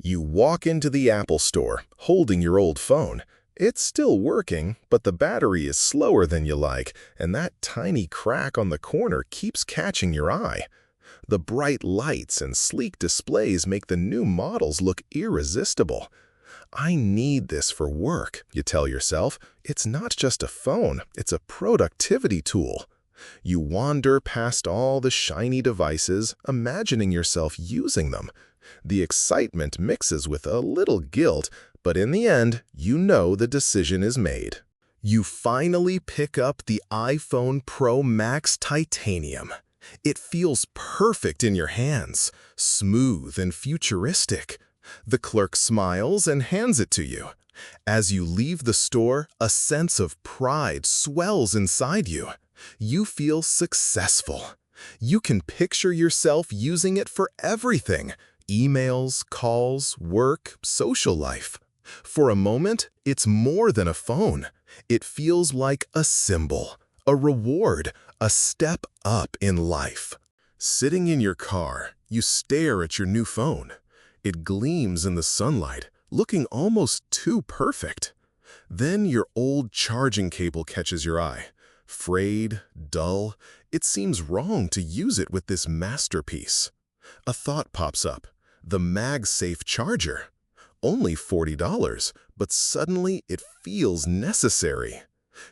You walk into the Apple Store, holding your old phone. It's still working, but the battery is slower than you like, and that tiny crack on the corner keeps catching your eye. The bright lights and sleek displays make the new models look irresistible. I need this for work, you tell yourself. It's not just a phone, it's a productivity tool. You wander past all the shiny devices, imagining yourself using them. The excitement mixes with a little guilt, but in the end, you know the decision is made. You finally pick up the iPhone Pro Max Titanium. It feels perfect in your hands, smooth and futuristic. The clerk smiles and hands it to you. As you leave the store, a sense of pride swells inside you. You feel successful. You can picture yourself using it for everything: emails, calls, work, social life. For a moment, it's more than a phone. It feels like a symbol, a reward, a step up in life. Sitting in your car, you stare at your new phone. It gleams in the sunlight, looking almost too perfect. Then your old charging cable catches your eye. Frayed, dull, it seems wrong to use it with this masterpiece. A thought pops up: the MagSafe charger. Only $40, but suddenly it feels necessary.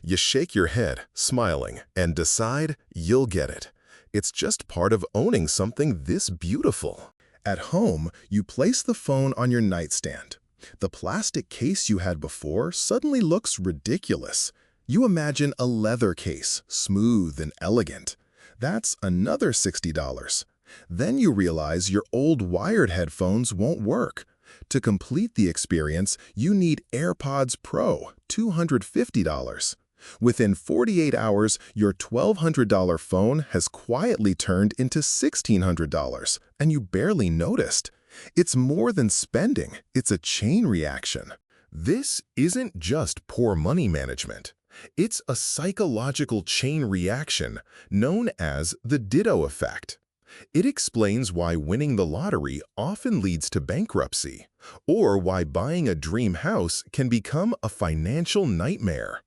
You shake your head, smiling, and decide you'll get it. It's just part of owning something this beautiful. At home, you place the phone on your nightstand. The plastic case you had before suddenly looks ridiculous. You imagine a leather case, smooth and elegant. That's another $60. Then you realize your old wired headphones won't work. To complete the experience, you need AirPods Pro, $250. Within 48 hours, your $1,200 phone has quietly turned into $1,600, and you barely noticed. It's more than spending, it's a chain reaction. This isn't just poor money management. It's a psychological chain reaction known as the Ditto Effect. It explains why winning the lottery often leads to bankruptcy, or why buying a dream house can become a financial nightmare.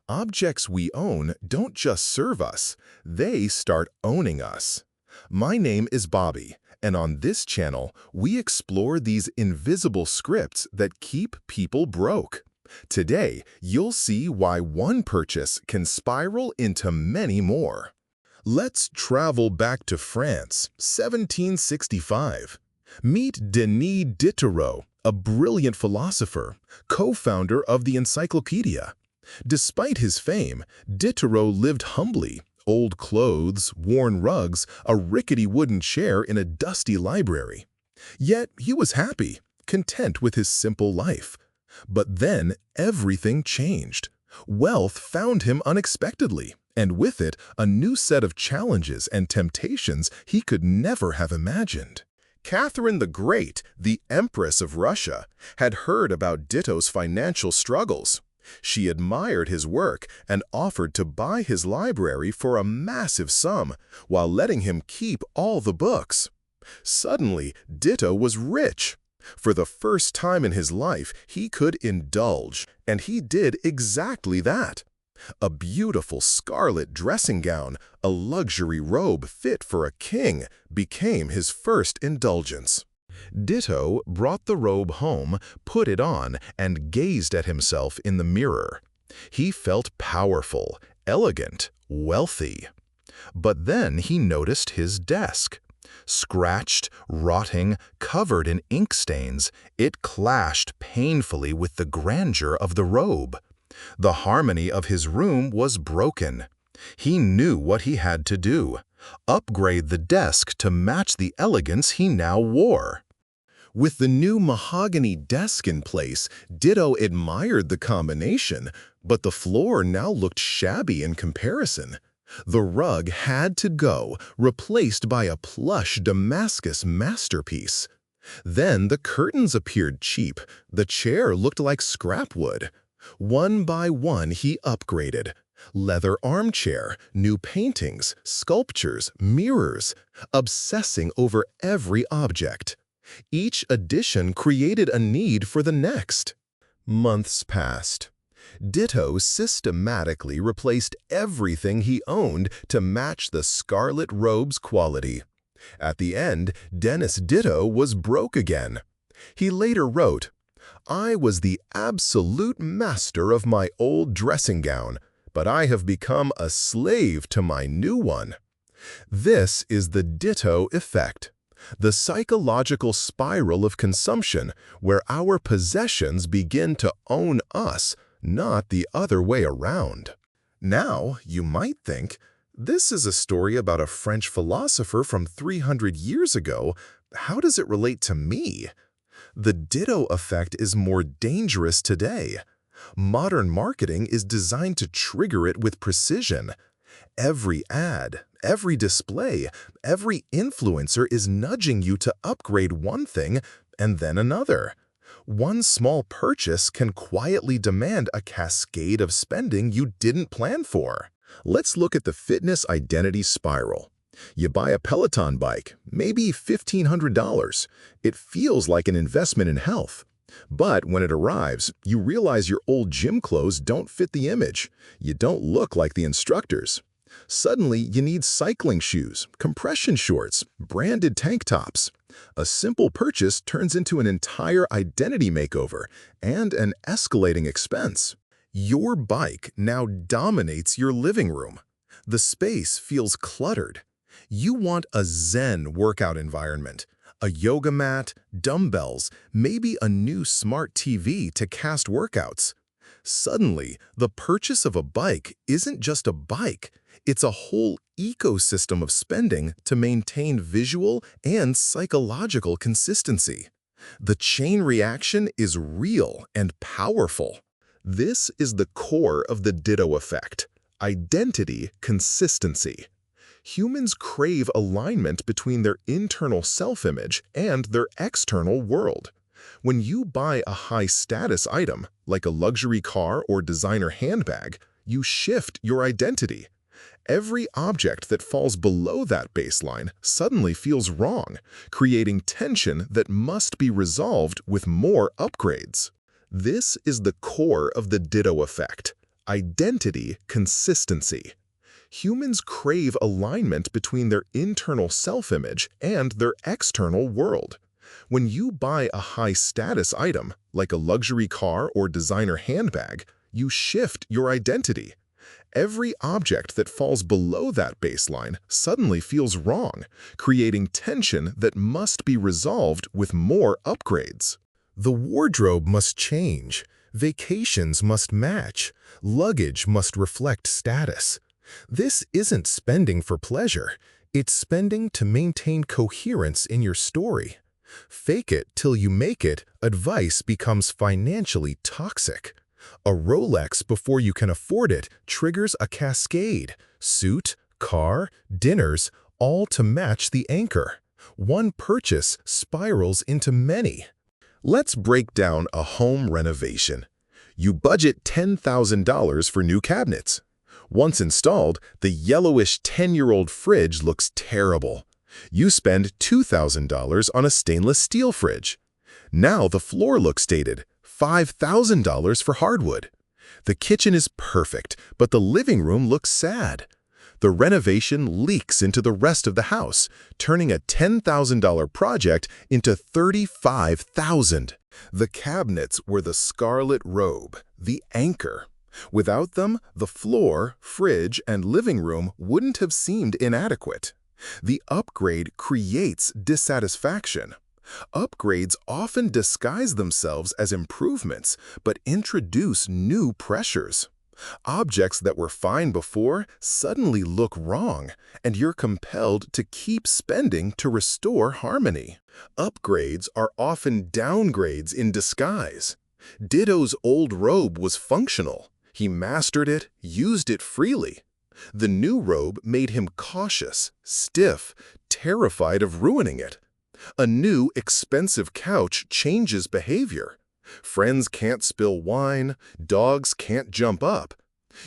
Objects we own don't just serve us, they start owning us. My name is Bobby, and on this channel, we explore these invisible scripts that keep people broke. Today, you'll see why one purchase can spiral into many more. Let's travel back to France, 1765. Meet Denis Dittoiro, a brilliant philosopher, co-founder of the encyclopedia. Despite his fame, Dittoiro lived humbly: old clothes, worn rugs, a rickety wooden chair in a dusty library. Yet he was happy, content with his simple life. But then everything changed. Wealth found him unexpectedly, and with it, a new set of challenges and temptations he could never have imagined. Catherine the Great, the Empress of Russia, had heard about Ditto's financial struggles. She admired his work and offered to buy his library for a massive sum, while letting him keep all the books. Suddenly, Ditto was rich. For the first time in his life, he could indulge, and he did exactly that. A beautiful scarlet dressing gown, a luxury robe fit for a king, became his first indulgence. Ditto brought the robe home, put it on, and gazed at himself in the mirror. He felt powerful, elegant, wealthy. But then he noticed his desk. Scratched, rotting, covered in ink stains, it clashed painfully with the grandeur of the robe. The harmony of his room was broken. He knew what he had to do: upgrade the desk to match the elegance he now wore. With the new mahogany desk in place, Ditto admired the combination, but the floor now looked shabby in comparison. The rug had to go, replaced by a plush Damascus masterpiece. Then the curtains appeared cheap. The chair looked like scrap wood. One by one he upgraded. Leather armchair, new paintings, sculptures, mirrors, obsessing over every object. Each addition created a need for the next. Months passed. Ditto systematically replaced everything he owned to match the scarlet robe's quality. At the end, Denis Ditto was broke again. He later wrote, "I was the absolute master of my old dressing gown, but I have become a slave to my new one." This is the Ditto Effect, the psychological spiral of consumption where our possessions begin to own us, not the other way around. Now, you might think, this is a story about a French philosopher from 300 years ago. How does it relate to me? The Ditto effect is more dangerous today. Modern marketing is designed to trigger it with precision. Every ad, every display, every influencer is nudging you to upgrade one thing and then another. One small purchase can quietly demand a cascade of spending you didn't plan for. Let's look at the fitness identity spiral. You buy a Peloton bike, maybe $1,500. It feels like an investment in health. But when it arrives, you realize your old gym clothes don't fit the image. You don't look like the instructors. Suddenly, you need cycling shoes, compression shorts, branded tank tops. A simple purchase turns into an entire identity makeover and an escalating expense. Your bike now dominates your living room. The space feels cluttered. You want a Zen workout environment, a yoga mat, dumbbells, maybe a new smart TV to cast workouts. Suddenly, the purchase of a bike isn't just a bike. It's a whole ecosystem of spending to maintain visual and psychological consistency. The chain reaction is real and powerful. This is the core of the Ditto effect: identity consistency. Humans crave alignment between their internal self-image and their external world. When you buy a high-status item, like a luxury car or designer handbag, you shift your identity. Every object that falls below that baseline suddenly feels wrong, creating tension that must be resolved with more upgrades. This is the core of the Ditto effect: identity consistency. Humans crave alignment between their internal self-image and their external world. When you buy a high-status item, like a luxury car or designer handbag, you shift your identity. Every object that falls below that baseline suddenly feels wrong, creating tension that must be resolved with more upgrades. The wardrobe must change, vacations must match, luggage must reflect status. This isn't spending for pleasure, it's spending to maintain coherence in your story. Fake it till you make it advice becomes financially toxic. A Rolex before you can afford it triggers a cascade: suit, car, dinners, all to match the anchor. One purchase spirals into many. Let's break down a home renovation. You budget $10,000 for new cabinets. Once installed, the yellowish 10-year-old fridge looks terrible. You spend $2,000 on a stainless steel fridge. Now the floor looks dated, $5,000 for hardwood. The kitchen is perfect, but the living room looks sad. The renovation leaks into the rest of the house, turning a $10,000 project into $35,000. The cabinets were the scarlet robe, the anchor. Without them, the floor, fridge, and living room wouldn't have seemed inadequate. The upgrade creates dissatisfaction. Upgrades often disguise themselves as improvements, but introduce new pressures. Objects that were fine before suddenly look wrong, and you're compelled to keep spending to restore harmony. Upgrades are often downgrades in disguise. Ditto's old robe was functional. He mastered it, used it freely. The new robe made him cautious, stiff, terrified of ruining it. A new, expensive couch changes behavior. Friends can't spill wine, dogs can't jump up.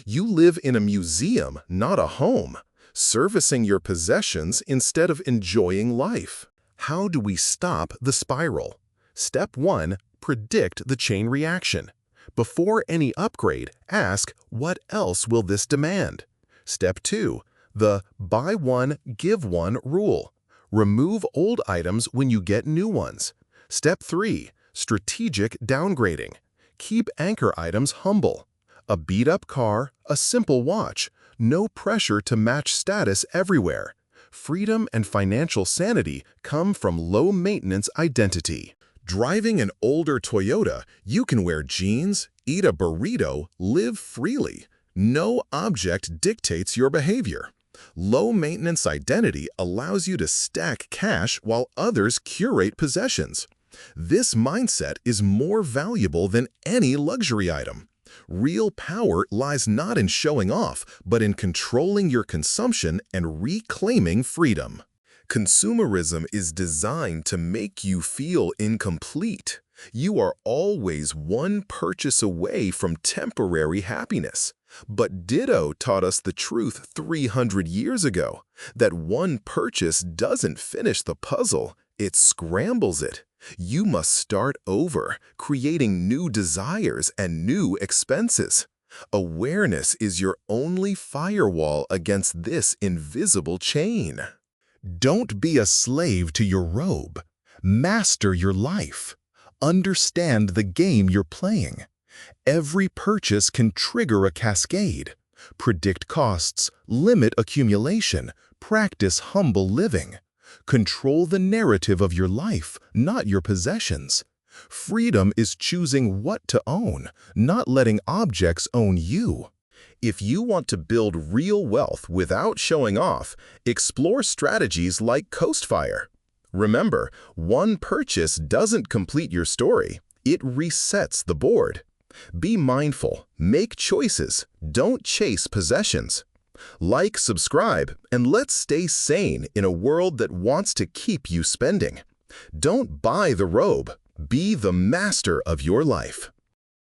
You live in a museum, not a home, servicing your possessions instead of enjoying life. How do we stop the spiral? Step 1. Predict the chain reaction. Before any upgrade, ask, what else will this demand? Step 2. The buy one, give one rule. Remove old items when you get new ones. Step 3. Strategic downgrading. Keep anchor items humble. A beat-up car, a simple watch. No pressure to match status everywhere. Freedom and financial sanity come from low-maintenance identity. Driving an older Toyota, you can wear jeans, eat a burrito, live freely. No object dictates your behavior. Low-maintenance identity allows you to stack cash while others curate possessions. This mindset is more valuable than any luxury item. Real power lies not in showing off, but in controlling your consumption and reclaiming freedom. Consumerism is designed to make you feel incomplete. You are always one purchase away from temporary happiness. But Ditto taught us the truth 300 years ago, that one purchase doesn't finish the puzzle, it scrambles it. You must start over, creating new desires and new expenses. Awareness is your only firewall against this invisible chain. Don't be a slave to your robe. Master your life. Understand the game you're playing. Every purchase can trigger a cascade. Predict costs, limit accumulation, practice humble living. Control the narrative of your life, not your possessions. Freedom is choosing what to own, not letting objects own you. If you want to build real wealth without showing off, explore strategies like Coastfire. Remember, one purchase doesn't complete your story, it resets the board. Be mindful, make choices, don't chase possessions. Like, subscribe, and let's stay sane in a world that wants to keep you spending. Don't buy the robe, be the master of your life.